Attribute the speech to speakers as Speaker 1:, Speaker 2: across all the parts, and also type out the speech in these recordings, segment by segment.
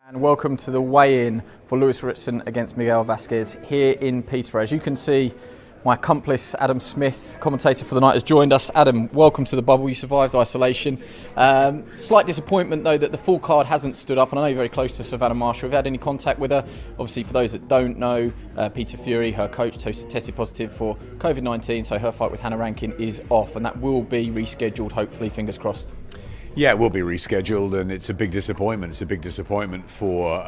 Speaker 1: And welcome to the weigh-in for Lewis Ritson against Miguel Vazquez here in Peterborough. As you can see, my accomplice Adam Smith, commentator for the night, has joined us. Adam, welcome to the bubble. You survived isolation. Slight disappointment though that the full card hasn't stood up, and I know you're very close to Savannah Marshall. Have you had any contact with her? Obviously, for those that don't know, Peter Fury, her coach, tested positive for COVID-19, so her fight with Hannah Rankin is off, and that will be rescheduled, hopefully, fingers crossed.
Speaker 2: Yeah, it will be rescheduled, and it's a big disappointment. It's a big disappointment for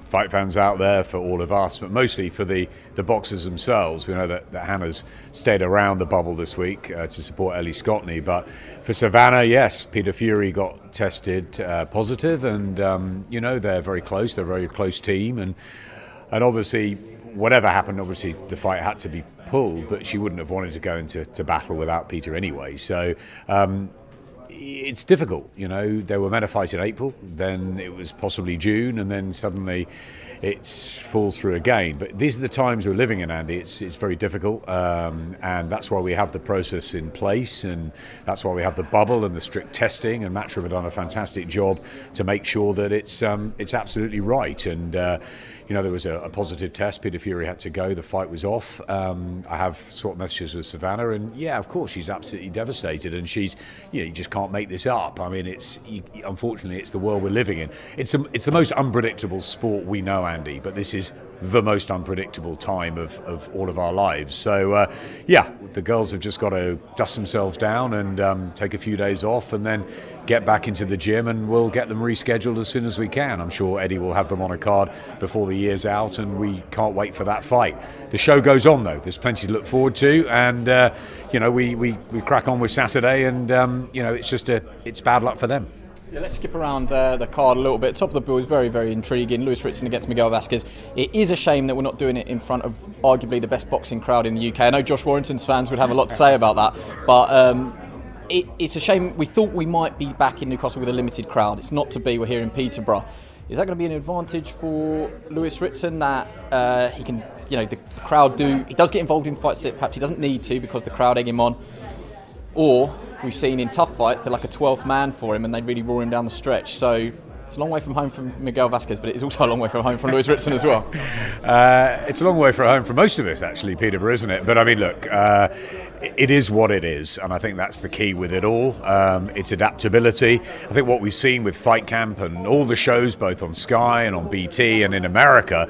Speaker 2: fight fans out there, for all of us, but mostly for the boxers themselves. We know that Hannah's stayed around the bubble this week to support Ellie Scottney, but for Savannah, yes, Peter Fury got tested positive, and they're very close. They're a very close team, and obviously, whatever happened, obviously the fight had to be pulled, but she wouldn't have wanted to go into battle without Peter anyway. So. It's difficult, they were meant to fight in April, then it was possibly June, and then suddenly it falls through again. But these are the times we're living in, Andy. It's very difficult, and that's why we have the process in place, and that's why we have the bubble and the strict testing, and Matchroom have done a fantastic job to make sure that it's absolutely right. And there was a positive test. Peter Fury had to go. The fight was off. I have swapped messages with Savannah, and yeah, of course, she's absolutely devastated, and she's, you just can't make this up. I mean, unfortunately, it's the world we're living in. It's the most unpredictable sport we know, Andy, but this is the most unpredictable time of all of our lives. So, the girls have just got to dust themselves down and take a few days off, and then get back into the gym, and we'll get them rescheduled as soon as we can. I'm sure Eddie will have them on a card before the year's out, and we can't wait for that fight. The show goes on, though. There's plenty to look forward to, and we crack on with Saturday, and it's bad luck for them.
Speaker 1: Yeah, let's skip around the card a little bit. Top of the bill is very, very intriguing. Lewis Ritson against Miguel Vazquez. It is a shame that we're not doing it in front of arguably the best boxing crowd in the UK. I know Josh Warrington's fans would have a lot to say about that, but it's a shame. We thought we might be back in Newcastle with a limited crowd. It's not to be. We're here in Peterborough. Is that going to be an advantage for Lewis Ritson, that he can, the crowd he does get involved in fights that perhaps he doesn't need to because the crowd egg him on? Or we've seen in tough fights, they're like a 12th man for him and they really roar him down the stretch. So it's a long way from home from Miguel Vazquez, but it is also a long way from home from Lewis Ritson as well.
Speaker 2: It's a long way from home for most of us, actually, Peterborough, isn't it? But I mean, look, it is what it is, and I think that's the key with it all. It's adaptability. I think what we've seen with Fight Camp and all the shows, both on Sky and on BT and in America,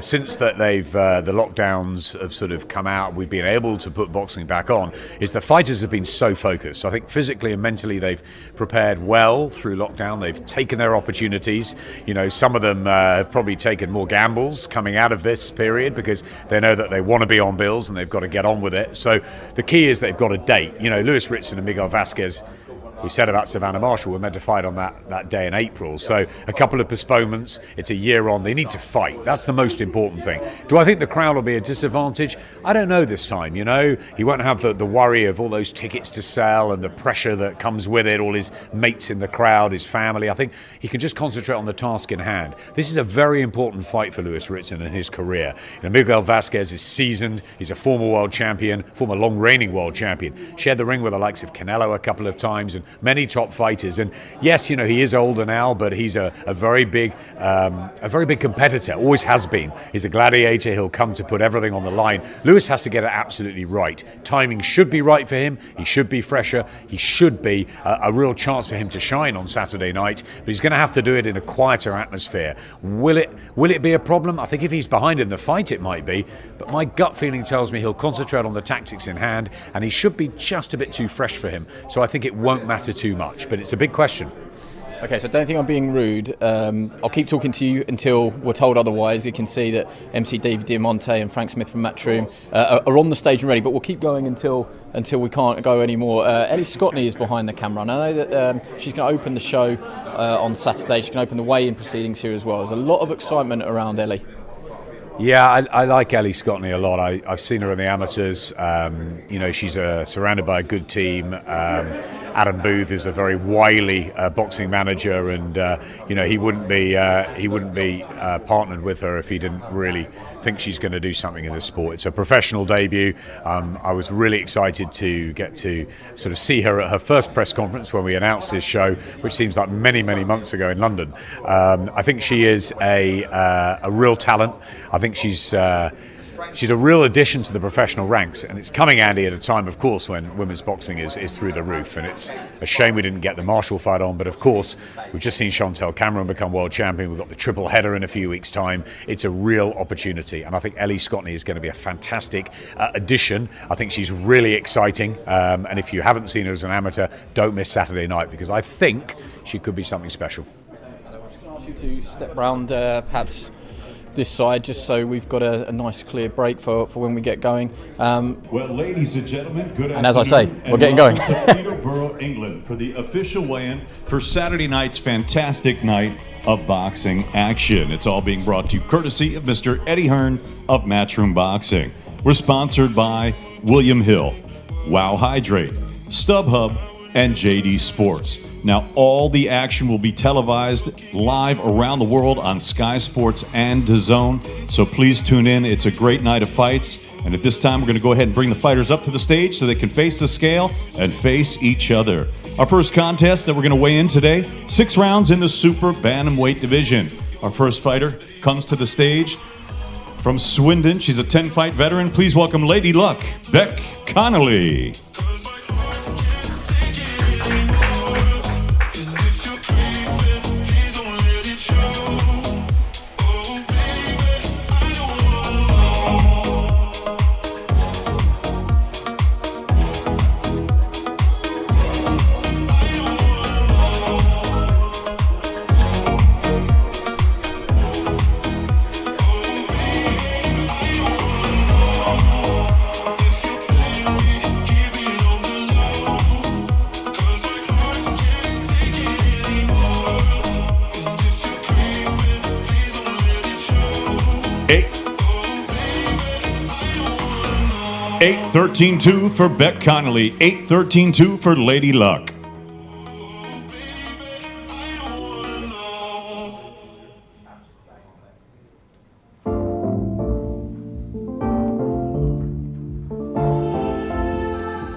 Speaker 2: since that the lockdowns have sort of come out, we've been able to put boxing back on, is the fighters have been so focused. I think physically and mentally they've prepared well through lockdown. They've taken their opportunities. Some of them have probably taken more gambles coming out of this period because they know that they want to be on bills and they've got to get on with it. So the key is they've got a date. Lewis Ritson and Miguel Vazquez, we said about Savannah Marshall, were meant to fight on that day in April. So a couple of postponements. It's a year on. They need to fight. That's the most important thing. Do I think the crowd will be a disadvantage? I don't know this time. He won't have the worry of all those tickets to sell and the pressure that comes with it, all his mates in the crowd, his family. I think he can just concentrate on the task in hand. This is a very important fight for Lewis Ritson in his career. Miguel Vazquez is seasoned. He's a former world champion, former long-reigning world champion. Shared the ring with the likes of Canelo a couple of times, and many top fighters. And yes, he is older now, but he's a very big competitor. Always has been. He's a gladiator. He'll come to put everything on the line. Lewis has to get it absolutely right. Timing should be right for him. He should be fresher. He should be a real chance for him to shine on Saturday night. But he's going to have to do it in a quieter atmosphere. Will it be a problem? I think if he's behind in the fight, it might be. But my gut feeling tells me he'll concentrate on the tactics in hand, and he should be just a bit too fresh for him. So I think it won't matter too much, but it's a big question.
Speaker 1: Okay, so don't think I'm being rude. I'll keep talking to you until we're told otherwise. You can see that MC David Diamante and Frank Smith from Matchroom are on the stage and ready, but we'll keep going until we can't go anymore. Ellie Scottney is behind the camera, and I know that she's going to open the show on Saturday. She's going to open the weigh-in proceedings here as well. There's a lot of excitement around Ellie.
Speaker 2: Yeah, I like Ellie Scottney a lot. I've seen her in the amateurs. She's surrounded by a good team. Adam Booth is a very wily boxing manager, and he wouldn't be partnered with her if he didn't really think she's going to do something in this sport. It's a professional debut. I was really excited to get to sort of see her at her first press conference when we announced this show, which seems like many months ago in London. I think she is a real talent. I think she's a real addition to the professional ranks, and it's coming, Andy, at a time, of course, when women's boxing is through the roof, and it's a shame we didn't get the Marshall fight on, but of course we've just seen Chantel Cameron become world champion. We've got the triple header in a few weeks' time. It's a real opportunity, and I think Ellie Scotney is going to be a fantastic addition. I think she's really exciting, and if you haven't seen her as an amateur, don't miss Saturday night, because I think she could be something special.
Speaker 1: I'm just going to ask you to step round perhaps this side, just so we've got a nice clear break for when we get going.
Speaker 3: Well, ladies and gentlemen, good afternoon.
Speaker 1: And as I say, we're getting going.
Speaker 3: To Peterborough, England, for the official weigh-in for Saturday night's fantastic night of boxing action. It's all being brought to you courtesy of Mr. Eddie Hearn of Matchroom Boxing. We're sponsored by William Hill, Wow Hydrate, StubHub, and JD Sports. Now, all the action will be televised live around the world on Sky Sports and DAZN, so please tune in. It's a great night of fights, and at this time we're going to go ahead and bring the fighters up to the stage so they can face the scale and face each other. Our first contest that we're going to weigh in today, 6 rounds in the super bantamweight division. Our first fighter comes to the stage from Swindon. She's a 10-fight veteran. Please welcome Lady Luck, Beck Connolly. Eight. 8-13-2 for Beck Connolly. 8-13-2 for Lady Luck.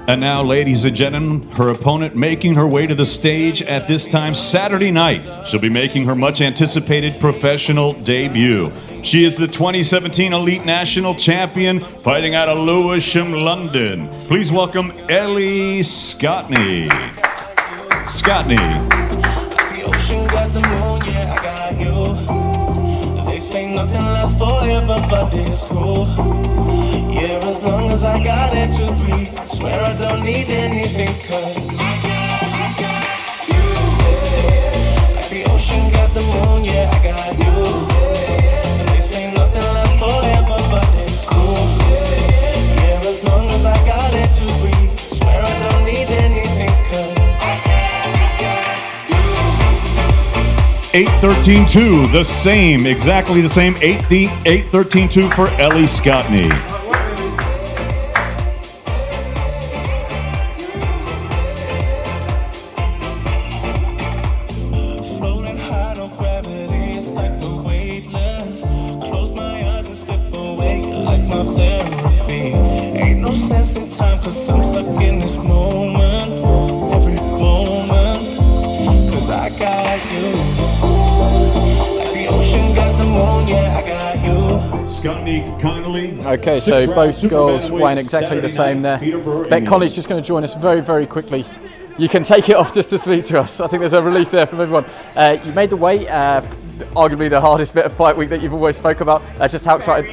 Speaker 3: And now, ladies and gentlemen, her opponent making her way to the stage at this time Saturday night. She'll be making her much anticipated professional debut. She is the 2017 Elite National Champion, fighting out of Lewisham, London. Please welcome Ellie Scotney. Scotney.
Speaker 4: The ocean got the moon, yeah, I got you. They say nothing lasts forever, but it's cool. Yeah, as long as I got it to breathe, I swear I don't need anything, cause I got you. Like the ocean got the moon, yeah, I got you. They say nothing lasts forever, but it's cool. Yeah, as long as I got it to breathe, I swear I don't need anything, cause I got you.
Speaker 3: 8-13-2, the same, exactly the same. 8-13-2 for Ellie Scotney.
Speaker 4: Floating high, no gravity, it's like the weightless. Close my eyes and slip away, like my therapy. Ain't no sense in time, cause I'm stuck in this moment. Every moment, cause I got you. Like the ocean got the moon, yeah, I got you.
Speaker 3: Scotney Connolly.
Speaker 1: Okay, so both girls weighing exactly the same there. Beck Connolly's just going to join us very, very quickly. You can take it off just to speak to us. I think there's a relief there from everyone. You made the weight, arguably the hardest bit of fight week that you've always spoke about. Just how excited?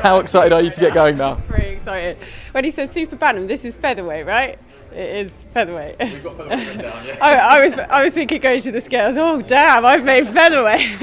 Speaker 1: How excited are you to get going now?
Speaker 5: Pretty excited. When he said super bantam, this is featherweight, right? It is featherweight.
Speaker 1: We've got featherweight written down, yeah.
Speaker 5: I was thinking going to the scales. Oh damn! I've made featherweight.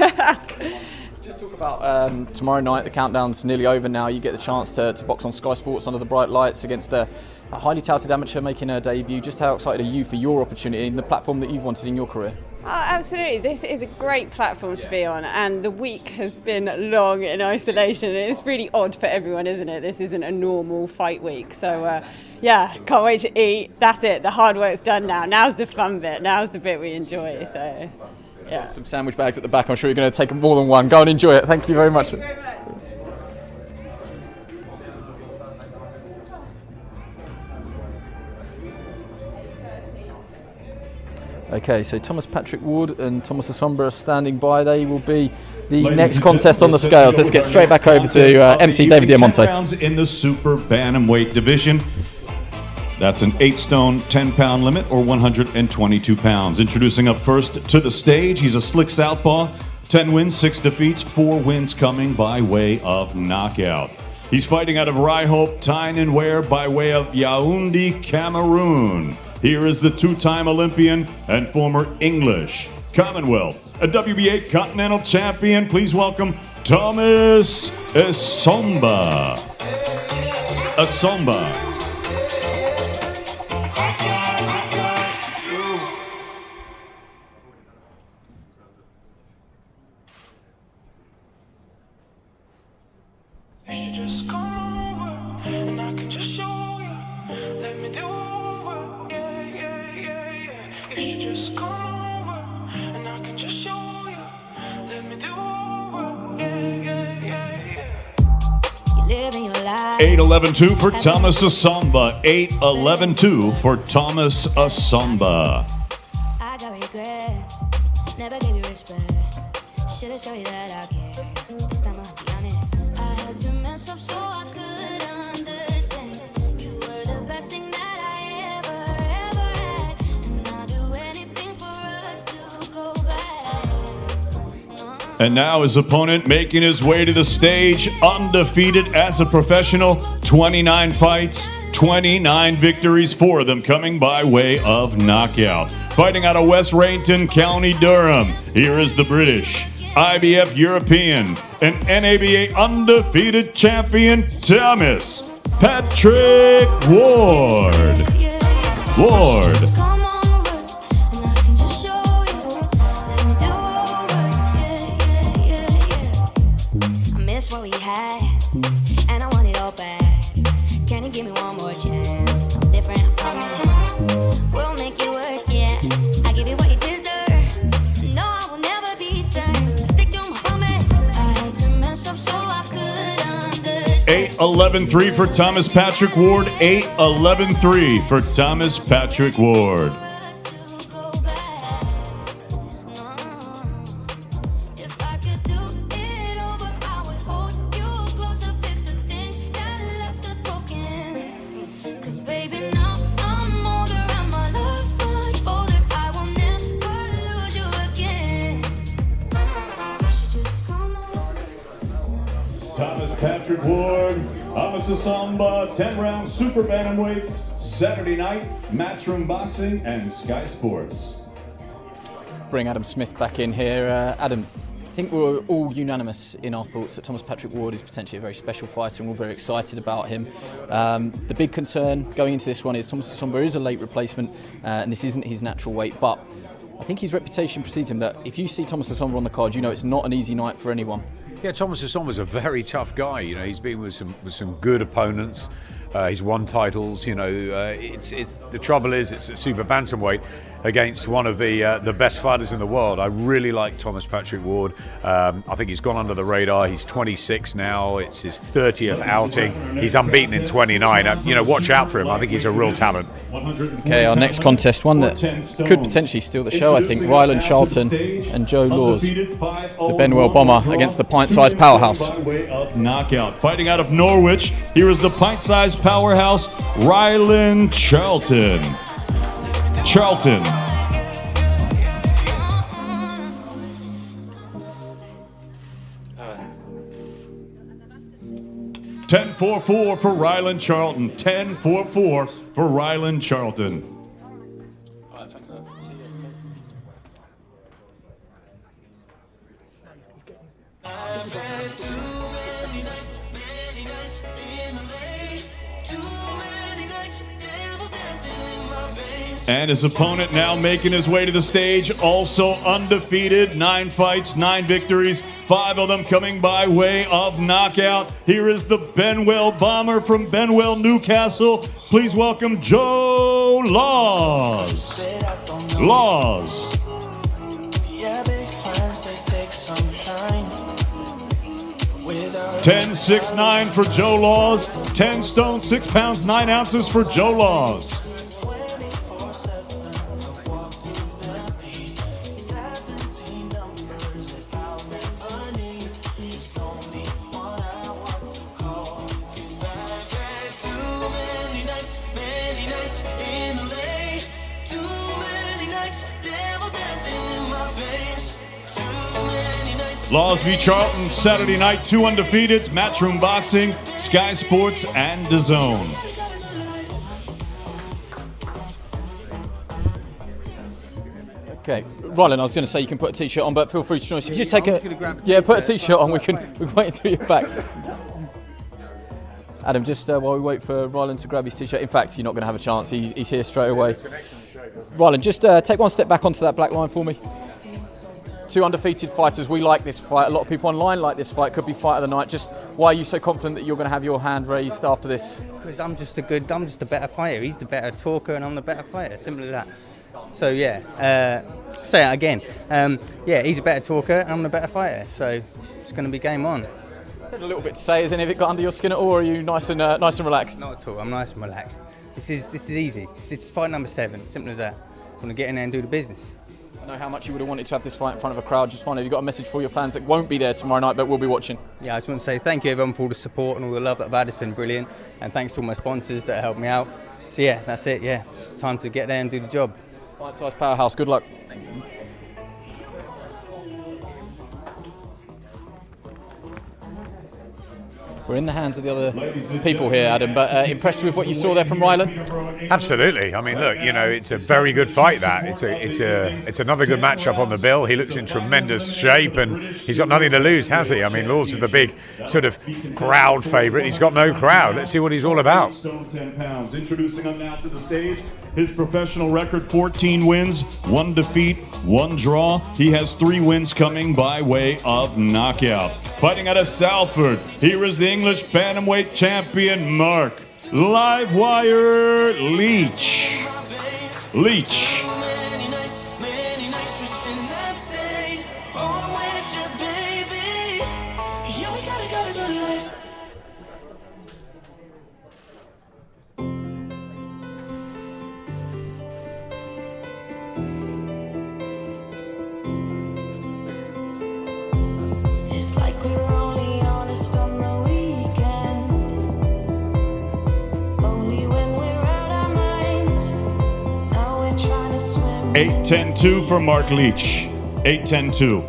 Speaker 1: Just Talk about tomorrow night. The countdown's nearly over now. You get the chance to box on Sky Sports under the bright lights against a highly touted amateur making her debut. Just how excited are you for your opportunity and the platform that you've wanted in your career?
Speaker 5: Oh, absolutely. This is a great platform to be on, and the week has been long in isolation. It's really odd for everyone, isn't it? This isn't a normal fight week. So, yeah, can't wait to eat. That's it. The hard work's done now. Now's the fun bit. Now's the bit we enjoy. So, yeah.
Speaker 1: Some sandwich bags at the back. I'm sure you're going to take more than one. Go and enjoy it. Thank you very much.
Speaker 5: Thank you very much.
Speaker 1: Okay, so Thomas Patrick Ward and Thomas Asomba are standing by. They will be the next contest on the scales. Let's get straight back over to MC David Diamante.
Speaker 3: Rounds in the super bantamweight division. That's an 8-stone, 10-pound limit, or 122 pounds. Introducing up first to the stage, he's a slick southpaw. 10 wins, 6 defeats, 4 wins coming by way of knockout. He's fighting out of Ryhope, Tyne and Ware by way of Yaoundé, Cameroon. Here is the 2-time Olympian and former English, Commonwealth, a WBA Continental Champion. Please welcome Thomas Asomba. Asomba.
Speaker 4: You should just come over, and I can just show you. Let me do over, yeah, yeah, yeah. You living your life.
Speaker 3: 8-11-2 for Thomas Asomba. 8-11-2 for Thomas Asomba.
Speaker 4: I got regrets, never gave you respect. Should've showed you that I care. This time I'll be honest. I had to mess up so I could understand. You were the best thing that I ever had. And I'll do anything for us to go back.
Speaker 3: And now his opponent making his way to the stage, undefeated as a professional, 29 fights, 29 victories, 4 of them coming by way of knockout. Fighting out of West Rainton, County Durham, here is the British, IBF European, and NABA undefeated champion, Thomas Patrick Ward. Ward.
Speaker 4: What we had, and I want it all back. Can you give me one more chance? Different, I promise. We'll make it work, yeah. I give you what you deserve. No, I will never be turned. Stick to my promise. I had to mess up so I could understand.
Speaker 3: 8-11-3 for Thomas Patrick Ward. 8-11-3 for Thomas Patrick Ward. Thomas Patrick Ward, Thomas Asomba, 10-round super bantamweights, Saturday night, Matchroom Boxing and Sky Sports.
Speaker 1: Bring Adam Smith back in here. Adam, I think we're all unanimous in our thoughts that Thomas Patrick Ward is potentially a very special fighter and we're very excited about him. The big concern going into this one is Thomas Asomba is a late replacement and this isn't his natural weight, but I think his reputation precedes him that if you see Thomas Asomba on the card, you know it's not an easy night for anyone.
Speaker 2: Yeah, Thomas Asomba's a very tough guy. You know, he's been with some good opponents. He's won titles. You know, it's the trouble is it's a super bantamweight against one of the best fighters in the world. I really like Thomas Patrick Ward. I think he's gone under the radar. He's 26 now. It's his 30th outing. He's unbeaten in 29. You know, watch out for him. I think he's a real talent.
Speaker 1: Okay, our next contest, one that could potentially steal the show, I think. Ryland Charlton and Joe Laws, the Benwell Bomber against the pint-sized powerhouse.
Speaker 3: Knockout. Fighting out of Norwich, here is the pint-sized powerhouse, Ryland Charlton. Charlton. 10-4-4 for Ryland Charlton. 10-4-4 for Ryland Charlton.
Speaker 1: All right, thanks. See you.
Speaker 3: And his opponent now making his way to the stage, also undefeated, 9 fights, 9 victories, 5 of them coming by way of knockout. Here is the Benwell Bomber from Benwell, Newcastle. Please welcome Joe Laws. Laws.
Speaker 4: Yeah, big plans, they take some time.
Speaker 3: 10'6'9" for Joe Laws. 10 stone, 6 pounds, 9 ounces for Joe Laws. Laws v. Charlton, Saturday night, 2 undefeateds, Matchroom Boxing, Sky Sports, and DAZN.
Speaker 1: Okay, Rylan, I was going to say you can put a t-shirt on, but feel free to join us. If you just take put a t-shirt on, we can wait until you're back. Adam, just while we wait for Rylan to grab his t-shirt. In fact, you're not going to have a chance. He's here straight away. Rylan, just take one step back onto that black line for me. 2 undefeated fighters. We like this fight. A lot of people online like this fight. Could be fight of the night. Just why are you so confident that you're going to have your hand raised after this?
Speaker 6: Because I'm just a better fighter. He's the better talker, and I'm the better fighter. Simple as that. So yeah, say it again. Yeah, he's a better talker, and I'm the better fighter. So it's going to be game on.
Speaker 1: It's a little bit to say. Has any of it got under your skin at all, or are you nice and relaxed?
Speaker 6: Not at all. I'm nice and relaxed. This is easy. It's fight number 7. Simple as that. I'm going to get in there and do the business.
Speaker 1: I know how much you would have wanted to have this fight in front of a crowd. Just finally, you've got a message for your fans that won't be there tomorrow night, but will be watching.
Speaker 6: Yeah, I just want to say thank you everyone for all the support and all the love that I've had. It's been brilliant, and thanks to all my sponsors that helped me out. So yeah, that's it. Yeah, it's time to get there and do the job.
Speaker 1: Fight size powerhouse. Good luck. We're in the hands of the other people here, Adam, but impressed with what you saw there from Rylan?
Speaker 2: Absolutely. I mean, look, you know, it's a very good fight. That it's another good matchup on the bill. He looks in tremendous shape, and he's got nothing to lose, has he? I mean, Laws is the big sort of crowd favourite. He's got no crowd. Let's see what he's all about.
Speaker 3: Stone 10 pounds. Introducing him now to the stage. His professional record: 14 wins, 1 defeat, 1 draw. He has 3 wins coming by way of knockout. Fighting out of Salford, here is the English bantamweight champion, Mark Livewire Leach. Leach.
Speaker 4: It's like we're only honest on the weekend, only when we're out our minds. Now we're trying to swim.
Speaker 3: 8-10-2 for Mark Leach. 8-10-2.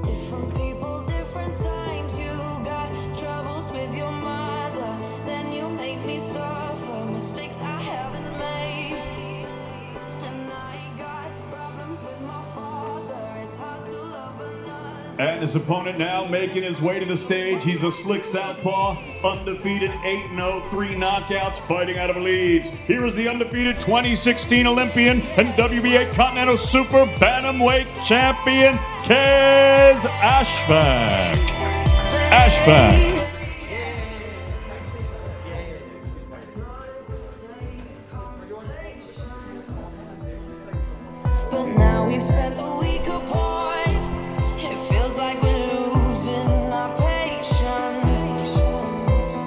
Speaker 4: Different people, different times. You got troubles with your mother, then you make me suffer mistakes I haven't made. And I got problems with my father. It's hard to love another.
Speaker 3: And his opponent now making his way to the stage. He's a slick southpaw, undefeated, 8-0, 3 knockouts, fighting out of Leeds. Here is the undefeated 2016 Olympian and WBA Continental Super Bantamweight Champion, Kez Ashfaq. Ashfaq.
Speaker 4: But now we've spent a week apart. It feels like we're losing our patience,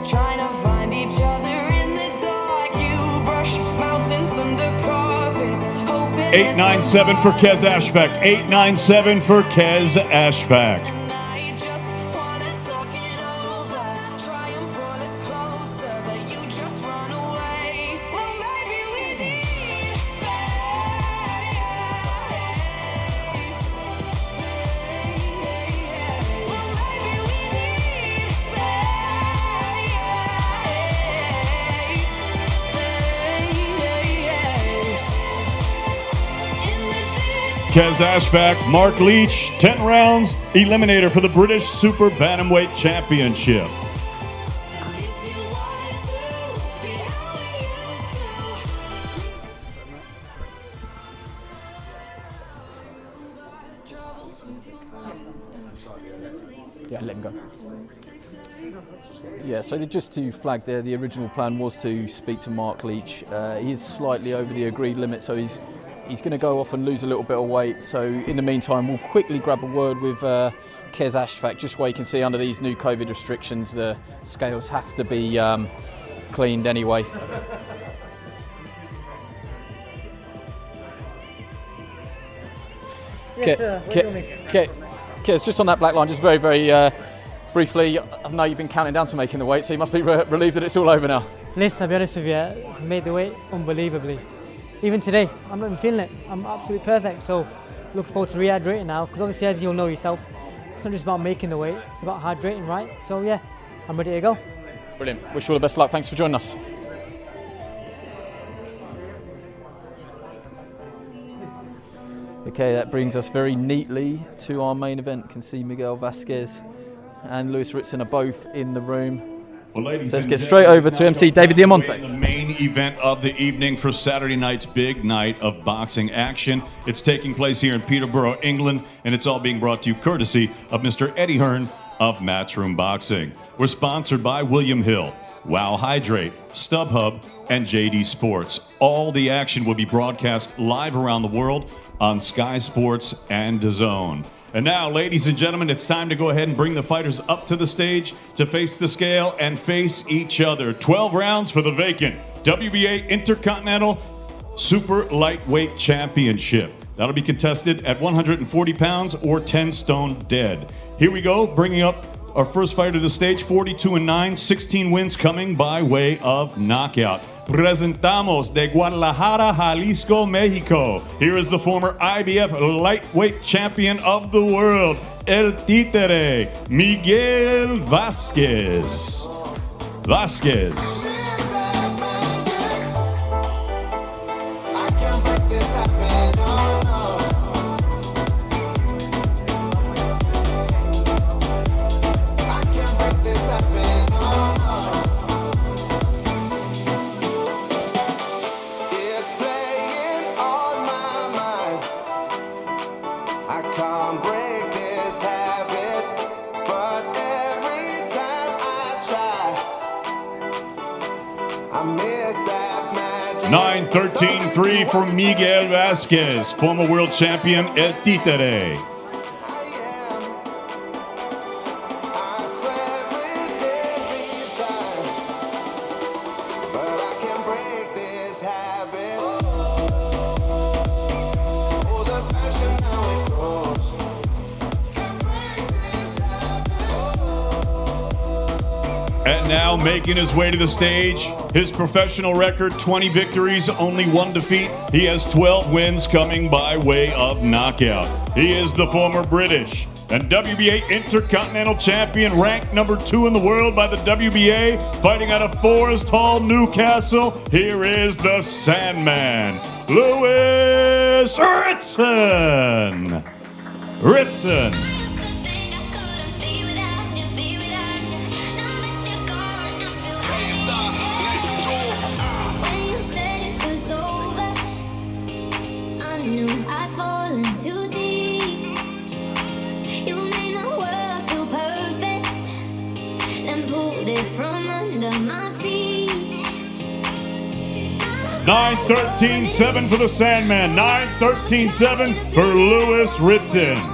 Speaker 4: trying to find each other in the dark. You brush mountains under carpets, hoping
Speaker 3: 897 for Kez Ashfaq. 897 for Kez Ashfaq.
Speaker 4: and I just wanna talk it over, try and pull us closer, but you just run away. Well, maybe we need space. Well, maybe we need space.
Speaker 3: Kez Ashfaq, Mark Leach, 10 rounds, eliminator for the British Super Bantamweight Championship.
Speaker 1: Yeah, let him go. Yeah, so just to flag there, the original plan was to speak to Mark Leach. He is slightly over the agreed limit, so he's going to go off and lose a little bit of weight. So in the meantime, we'll quickly grab a word with Kez Ashfaq, just where you can see under these new COVID restrictions, the scales have to be cleaned anyway. Kez, just on that black line, just very, very briefly, I know you've been counting down to making the weight, so you must be relieved that it's all over now.
Speaker 7: Listen, I'll be honest with you, I made the weight unbelievably. Even today, I'm not even feeling it. I'm absolutely perfect. So looking forward to rehydrating now, because obviously, as you'll know yourself, it's not just about making the weight, it's about hydrating, right? So yeah, I'm ready to go.
Speaker 1: Brilliant. Wish you all the best of luck. Thanks for joining us. Okay, that brings us very neatly to our main event. You can see Miguel Vazquez and Lewis Ritson are both in the room.
Speaker 3: Well, ladies,
Speaker 1: let's get straight over to MC David Diamante.
Speaker 3: The main event of the evening for Saturday night's big night of boxing action. It's taking place here in Peterborough, England, and it's all being brought to you courtesy of Mr. Eddie Hearn of Matchroom Boxing. We're sponsored by William Hill, Wow Hydrate, StubHub, and JD Sports. All the action will be broadcast live around the world on Sky Sports and DAZN. And now, ladies and gentlemen, it's time to go ahead and bring the fighters up to the stage to face the scale and face each other. 12 rounds for the vacant WBA Intercontinental Super Lightweight Championship. That'll be contested at 140 pounds or 10 stone dead. Here we go, bringing up our first fighter to the stage, 42-9, 16 wins coming by way of knockout. Presentamos de Guadalajara, Jalisco, Mexico. Here is the former IBF lightweight champion of the world, El Títere, Miguel Vazquez. Vazquez.
Speaker 4: Can't break this habit, but every time I try, I miss that magic.
Speaker 3: 9-13-3 for Miguel Vazquez, former world champion El Títere.
Speaker 4: I swear it every time, but I can't break this habit. Oh, the passion now it grows. Can't break this habit.
Speaker 3: And now making his way to the stage, his professional record, 20 victories, only 1 defeat. He has 12 wins coming by way of knockout. He is the former British and WBA Intercontinental Champion, ranked number 2 in the world by the WBA, fighting out of Forest Hall, Newcastle. Here is the Sandman, Lewis Ritson. Ritson.
Speaker 8: From under my feet.
Speaker 3: 9-13-7 for the Sandman. 9-13-7 for Lewis Ritson.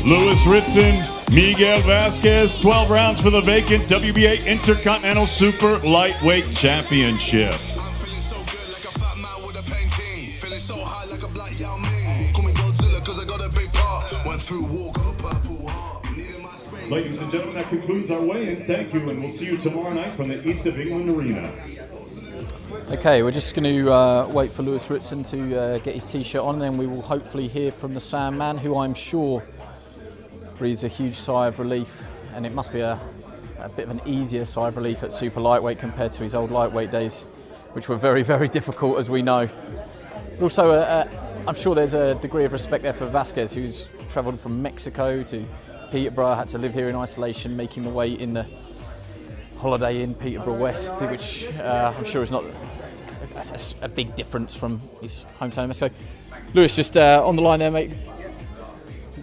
Speaker 3: Lewis Ritson, Miguel Vazquez, 12 rounds for the vacant WBA Intercontinental Super Lightweight Championship. Ladies and gentlemen, that concludes our weigh-in. Thank you, and we'll see you tomorrow night from the East of England Arena.
Speaker 1: Okay, we're just going to wait for Lewis Ritson to get his t-shirt on, and then we will hopefully hear from the Sandman, who I'm sure breathes a huge sigh of relief and it must be a bit of an easier sigh of relief at super lightweight compared to his old lightweight days, which were very, very difficult, as we know. Also, I'm sure there's a degree of respect there for Vazquez, who's travelled from Mexico to Peterborough, had to live here in isolation, making the way in the Holiday Inn Peterborough West, which I'm sure is not a big difference from his hometown in Mexico. Lewis, just on the line there, mate.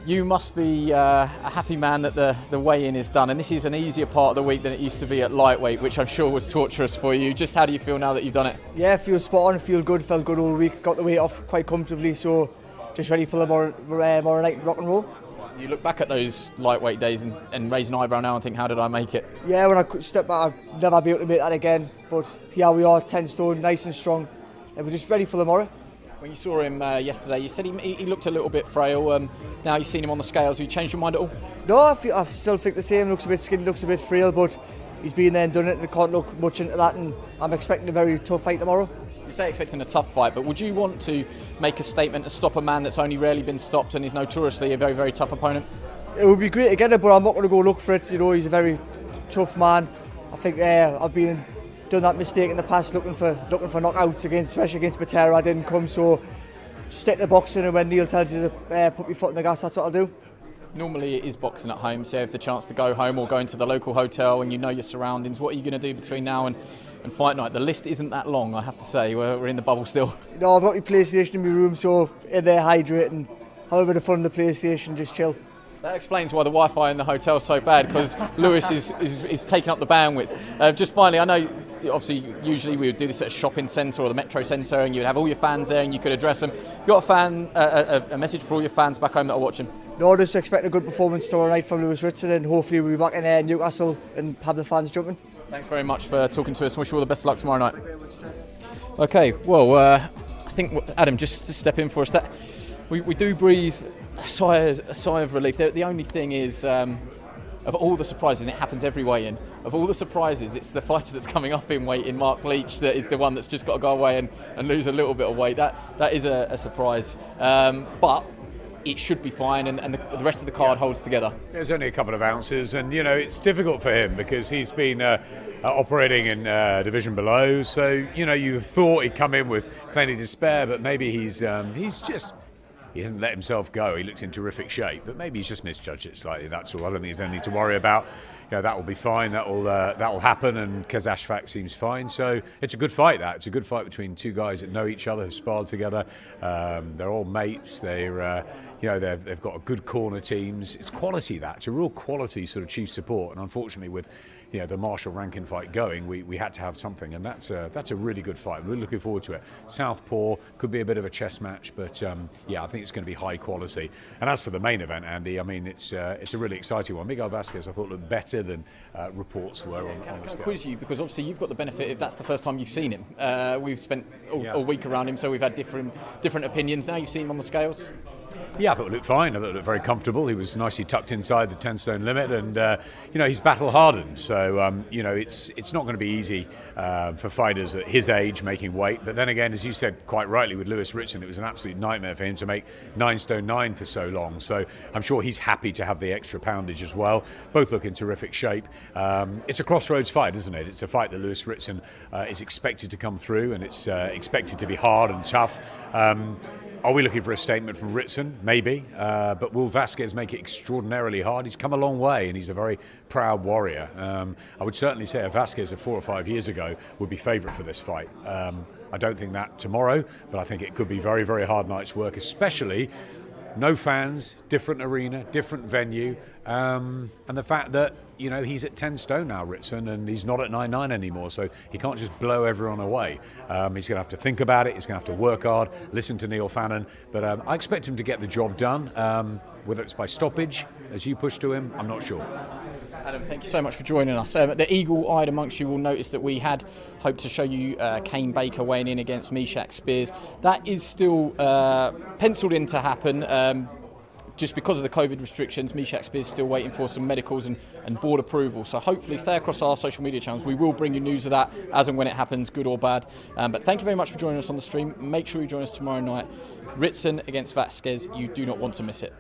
Speaker 1: You must be a happy man that the weigh-in is done, and this is an easier part of the week than it used to be at lightweight, which I'm sure was torturous for you. Just how do you feel now that you've done it?
Speaker 9: Yeah, feel spot on, felt good all week, got the weight off quite comfortably, so just ready for the more night rock and roll.
Speaker 1: Do you look back at those lightweight days and raise an eyebrow now and think, how did I make it?
Speaker 9: Yeah, when I step back, I'd never be able to make that again, but here we are, 10 stone, nice and strong, and we're just ready for tomorrow.
Speaker 1: When you saw him yesterday, you said he looked a little bit frail. Now you've seen him on the scales. Have you changed your mind at all?
Speaker 9: No, I still think the same. Looks a bit skinny, looks a bit frail, but he's been there and done it, and I can't look much into that. And I'm expecting a very tough fight tomorrow.
Speaker 1: You say expecting a tough fight, but would you want to make a statement to stop a man that's only rarely been stopped and is notoriously a very, very tough opponent?
Speaker 9: It would be great to get it, but I'm not going to go look for it. You know, he's a very tough man. I think I've done that mistake in the past, looking for knockouts especially against Patera. I didn't come, so stick to boxing, and when Neil tells you to put your foot in the gas, that's what I'll do.
Speaker 1: Normally it is boxing at home, so you have the chance to go home or go into the local hotel and you know your surroundings. What are you going to do between now and fight night? The list isn't that long, I have to say. We're in the bubble still.
Speaker 9: No, I've got my PlayStation in my room, so in there hydrating, have a bit of fun on the PlayStation, just chill.
Speaker 1: That explains why the Wi-Fi in the hotel is so bad, because Lewis is taking up the bandwidth. Just finally, I know obviously usually we would do this at a shopping centre or the Metro Centre, and you'd have all your fans there and you could address them. You got a message for all your fans back home that are watching?
Speaker 9: No, just expect a good performance tomorrow night from Lewis Ritson, and hopefully we'll be back in Newcastle and have the fans jumping.
Speaker 1: Thanks very much for talking to us. Wish you all the best of luck tomorrow night. Okay, well, I think Adam, just to step in for us, that we do breathe a sigh of relief. The only thing is, of all the surprises, and it happens every weigh-in, of all the surprises, it's the fighter that's coming up in weight, in Mark Leach, that is the one that's just got to go away and lose a little bit of weight. That is a surprise. But it should be fine, and the rest of the card holds together.
Speaker 2: There's only a couple of ounces, and it's difficult for him because he's been operating in division below. So you thought he'd come in with plenty to spare, but maybe he hasn't let himself go. He looks in terrific shape, but maybe he's just misjudged it slightly. That's all. I don't think there's anything to worry about. That will be fine. That will happen. And Kazashfak seems fine. So it's a good fight. It's a good fight between two guys that know each other, have sparred together. They're all mates. They've got a good corner teams. It's quality. It's a real quality sort of chief support. And unfortunately, with the Marshall Rankin fight going, we had to have something, and that's a really good fight. We're looking forward to it. Southpaw could be a bit of a chess match, but I think it's going to be high quality. And as for the main event, Andy, I mean it's a really exciting one. Miguel Vazquez, I thought, looked better than reports were on the scale.
Speaker 1: Quiz you, because obviously you've got the benefit if that's the first time you've seen him. We've spent all week around him, so we've had different opinions. Now you've seen him on the scales.
Speaker 2: Yeah, I thought it looked fine. I thought it looked very comfortable. He was nicely tucked inside the 10-stone limit, and he's battle hardened. So it's not going to be easy for fighters at his age making weight. But then again, as you said quite rightly with Lewis Ritson, it was an absolute nightmare for him to make 9 stone 9 for so long. So I'm sure he's happy to have the extra poundage as well. Both look in terrific shape. It's a crossroads fight, isn't it? It's a fight that Lewis Ritson is expected to come through, and it's expected to be hard and tough. Are we looking for a statement from Ritson? Maybe. But will Vazquez make it extraordinarily hard? He's come a long way, and he's a very proud warrior. I would certainly say a Vazquez of 4 or 5 years ago would be favourite for this fight. I don't think that tomorrow, but I think it could be very, very hard night's work, especially no fans, different arena, different venue, and the fact that he's at 10 stone now, Ritson, and he's not at 9-9 anymore, so he can't just blow everyone away. He's going to have to think about it. He's going to have to work hard, listen to Neil Fannon, but I expect him to get the job done. Whether it's by stoppage, as you push to him, I'm not sure.
Speaker 1: Adam, thank you so much for joining us. The eagle-eyed amongst you will notice that we had hoped to show you Kane Baker weighing in against Meshach Spears. That is still penciled in to happen. Just because of the COVID restrictions, Meshach Spears is still waiting for some medicals and board approval. So hopefully stay across our social media channels. We will bring you news of that as and when it happens, good or bad. But thank you very much for joining us on the stream. Make sure you join us tomorrow night. Ritson against Vazquez. You do not want to miss it.